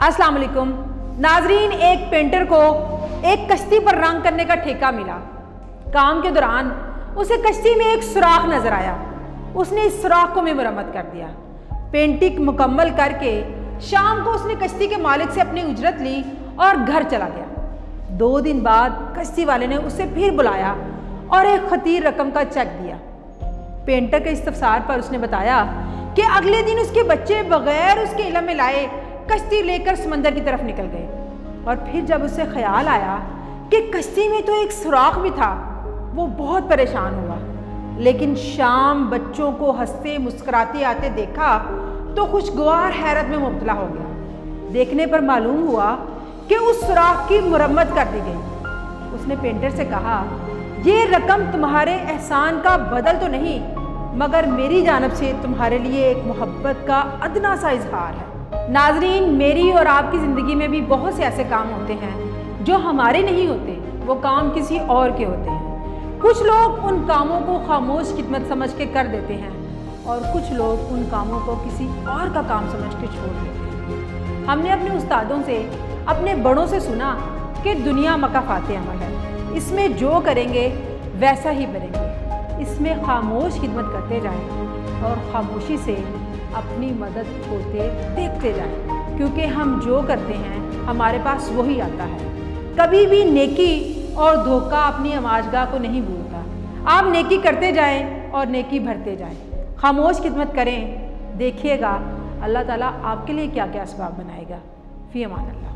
अस्सलाम वालेकुम नाजरीन, एक पेंटर को एक कश्ती पर रंग करने का ठेका मिला। काम के दौरान उसे कश्ती में एक सुराख नजर आया। उसने इस सुराख को मरम्मत कर दिया। पेंटिंग मुकम्मल करके शाम को उसने कश्ती के मालिक से अपनी उजरत ली और घर चला गया। 2 दिन बाद कश्ती वाले ने उसे फिर बुलाया और एक खतीर रकम का चेक दिया। पेंटर के इस्तफसार पर उसने बताया कि अगले दिन उसके बच्चे बगैर उसके इल्म में लाए कश्ती लेकर समंदर की तरफ निकल गए। और फिर जब उसे ख्याल आया कि कश्ती में तो एक सुराख भी था, वो बहुत परेशान हुआ। लेकिन शाम बच्चों को हंसते मुस्कुराते आते देखा तो खुशगवार हैरत में मुब्तला हो गया। देखने पर मालूम हुआ कि उस सुराख की मुरम्मत कर दी गई। उसने पेंटर से कहा, ये रकम तुम्हारे एहसान का बदल तो नहीं, मगर मेरी जानब से तुम्हारे लिए एक मोहब्बत का अदना सा इजहार है। नाजरीन, मेरी और आपकी ज़िंदगी में भी बहुत से ऐसे काम होते हैं जो हमारे नहीं होते, वो काम किसी और के होते हैं। कुछ लोग उन कामों को खामोश खिदमत समझ के कर देते हैं और कुछ लोग उन कामों को किसी और का काम समझ के छोड़ देते हैं। हमने अपने उस्तादों से, अपने बड़ों से सुना कि दुनिया मकाफाते अमल है, इसमें जो करेंगे वैसा ही बनेंगे। इसमें खामोश खिदमत करते जाएं और खामोशी से अपनी मदद होते देखते जाएं, क्योंकि हम जो करते हैं हमारे पास वही आता है। कभी भी नेकी और धोखा अपनी आमाजगाह को नहीं भूलता। आप नेकी करते जाएं और नेकी भरते जाएं, खामोश खिदमत करें। देखिएगा अल्लाह ताला आपके लिए क्या क्या असबाब बनाएगा। फ़ी अमान अल्लाह।